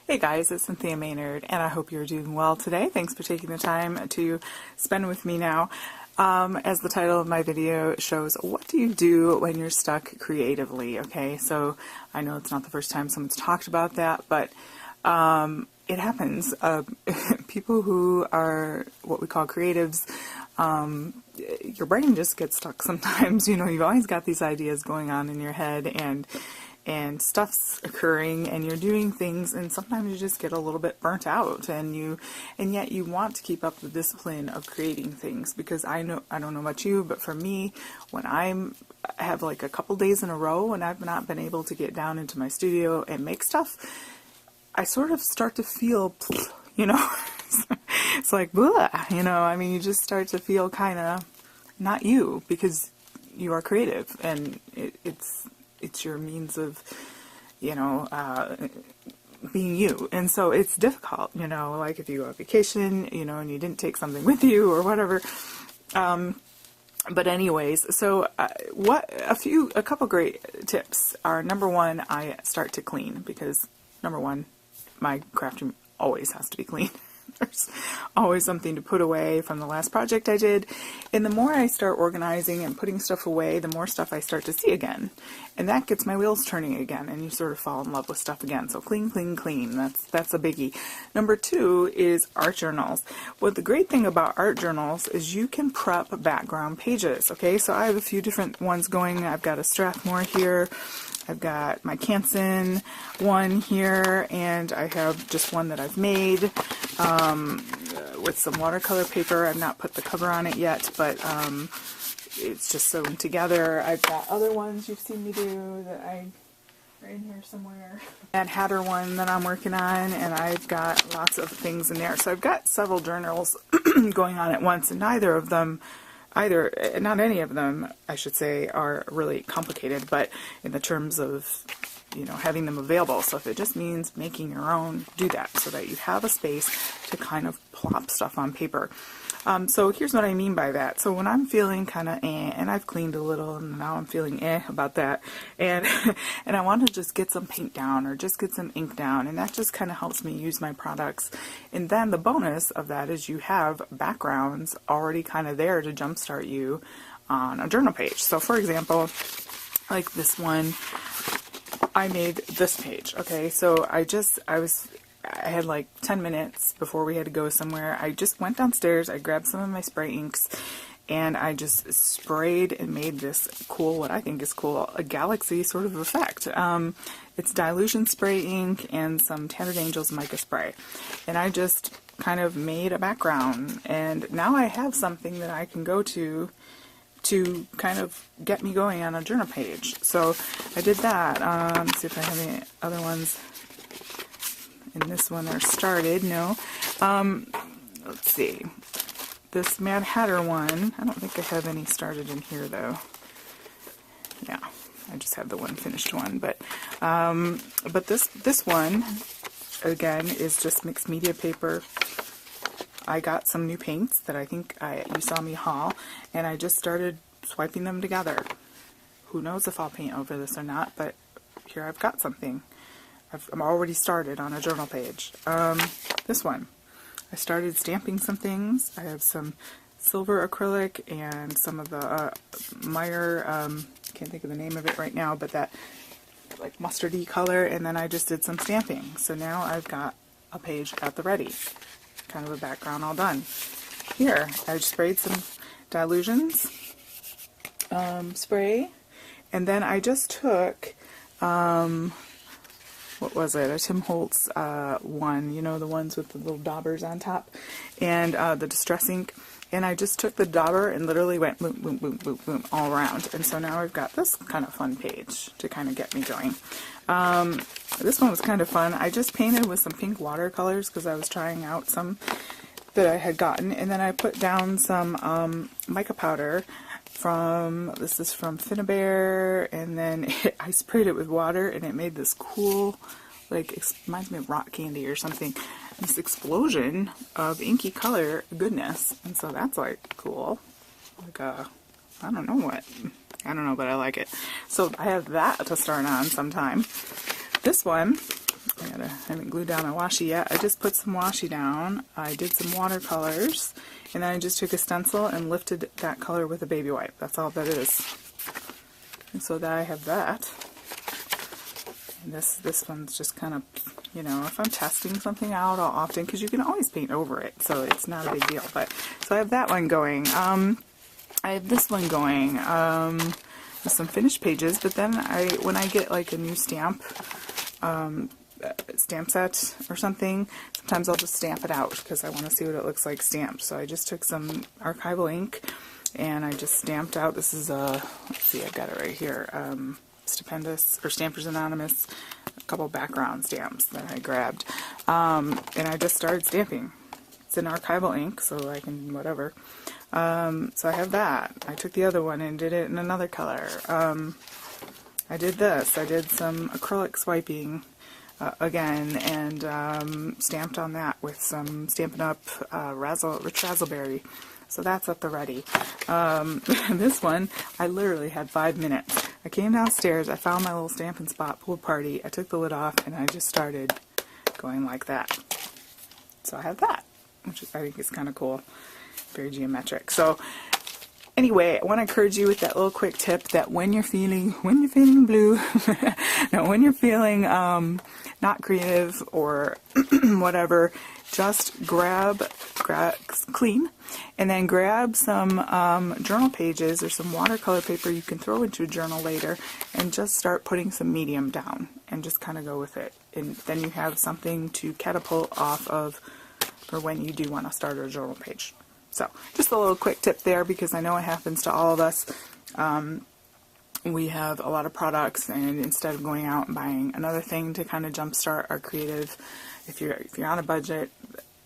Hey guys, it's Cynthia Maynard, and I hope you're doing well today. Thanks for taking the time to spend with me now. As the title of my video shows, what do you do when you're stuck creatively? Okay, so I know it's not the first time someone's talked about that, but it happens. People who are what we call creatives, your brain just gets stuck sometimes. You know, you've always got these ideas going on in your head, and stuff's occurring, and you're doing things, and sometimes you just get a little bit burnt out, and yet you want to keep up the discipline of creating things, because I don't know about you, but for me, when I have like a couple days in a row and I've not been able to get down into my studio and make stuff, I sort of start to feel, you know, it's like, blah, you know, I mean, you just start to feel kind of not you, because you are creative, and it's your means of, you know, being you. And so it's difficult, you know, like if you go on vacation, you know, and you didn't take something with you or whatever. But anyways, so a couple great tips are, number one, I start to clean, because number one, my craft room always has to be clean. There's always something to put away from the last project I did. And the more I start organizing and putting stuff away, the more stuff I start to see again. And that gets my wheels turning again, and you sort of fall in love with stuff again. So clean, clean, clean. That's a biggie. Number two is art journals. Well, the great thing about art journals is you can prep background pages. Okay, so I have a few different ones going. I've got a Strathmore here. I've got my Canson one here, and I have just one that I've made with some watercolor paper. I've not put the cover on it yet, but it's just sewn together. I've got other ones you've seen me do that are in here somewhere. Mad Hatter one that I'm working on, and I've got lots of things in there. So I've got several journals going on at once, and not any of them, I should say, are really complicated, but in the terms of, you know, having them available. So if it just means making your own, do that, so that you have a space to kind of plop stuff on paper. So here's what I mean by that. So when I'm feeling kind of and I've cleaned a little, and now I'm feeling about that, and and I want to just get some paint down or just get some ink down, and that just kind of helps me use my products. And then the bonus of that is you have backgrounds already kind of there to jumpstart you on a journal page. So for example, like this one, I made this page. Okay, so I had like 10 minutes before we had to go somewhere. I just went downstairs, I grabbed some of my spray inks, and I just sprayed and made this cool, what I think is cool, a galaxy sort of effect. It's dilution spray ink and some Tattered Angels mica spray. And I just kind of made a background, and now I have something that I can go to kind of get me going on a journal page. So I did that. Let's see if I have any other ones. And this one are started. No. Let's see. This Mad Hatter one, I don't think I have any started in here though. Yeah, I just have the one finished one. But this one, again, is just mixed media paper. I got some new paints that I think you saw me haul, and I just started swiping them together. Who knows if I'll paint over this or not, but here I've got something. I'm already started on a journal page. This one, I started stamping some things. I have some silver acrylic and some of the Meyer, can't think of the name of it right now, but that like mustardy color, and then I just did some stamping. So now I've got a page at the ready, kind of a background all done. Here, I sprayed some Dilutions spray, and then I just took what was it? A Tim Holtz one, you know, the ones with the little daubers on top, and the Distress ink. And I just took the dauber and literally went boom, boom, boom, boom, boom, all around. And so now I've got this kind of fun page to kind of get me going. This one was kind of fun. I just painted with some pink watercolors because I was trying out some that I had gotten. And then I put down some mica powder this is from Finnabair, and then I sprayed it with water, and it made this cool, like, it reminds me of rock candy or something, this explosion of inky color goodness. And so that's like cool, like I don't know, but I like it. So I have that to start on sometime. This one I haven't glued down my washi yet. I just put some washi down. I did some watercolors, and then I just took a stencil and lifted that color with a baby wipe. That's all that is. And so that I have that. And this one's just kind of, you know, if I'm testing something out, I'll often, because you can always paint over it, so it's not a big deal. But so I have that one going. I have this one going with some finished pages, but then when I get like a new stamp set or something, sometimes I'll just stamp it out because I want to see what it looks like stamped. So I just took some archival ink and I just stamped out. This is a, let's see, I've got it right here, Stupendous, or Stampers Anonymous, a couple background stamps that I grabbed, and I just started stamping. It's an archival ink, so I can whatever. So I have that. I took the other one and did it in another color. I did this. I did some acrylic swiping again, and stamped on that with some Stampin' Up! Rich Razzleberry. So that's at the ready. This one, I literally had 5 minutes. I came downstairs, I found my little Stampin' Spot pool party, I took the lid off, and I just started going like that. So I have that, which I think is kind of cool. Very geometric. So anyway, I want to encourage you with that little quick tip that when you're feeling blue, no, when you're feeling not creative or whatever, just clean, and then grab some journal pages or some watercolor paper you can throw into a journal later, and just start putting some medium down and just kind of go with it. And then you have something to catapult off of for when you do want to start a journal page. So just a little quick tip there, because I know it happens to all of us. We have a lot of products, and instead of going out and buying another thing to kind of jumpstart our creative, if you're on a budget,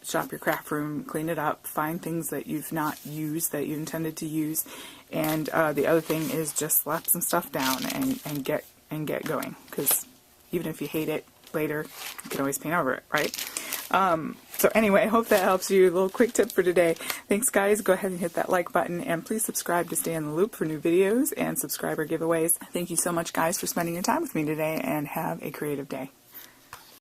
shop your craft room, clean it up, find things that you've not used that you intended to use, and the other thing is just slap some stuff down and get going, because even if you hate it later, you can always paint over it, right? So anyway, I hope that helps you. A little quick tip for today. Thanks, guys. Go ahead and hit that like button, and please subscribe to stay in the loop for new videos and subscriber giveaways. Thank you so much, guys, for spending your time with me today, and have a creative day.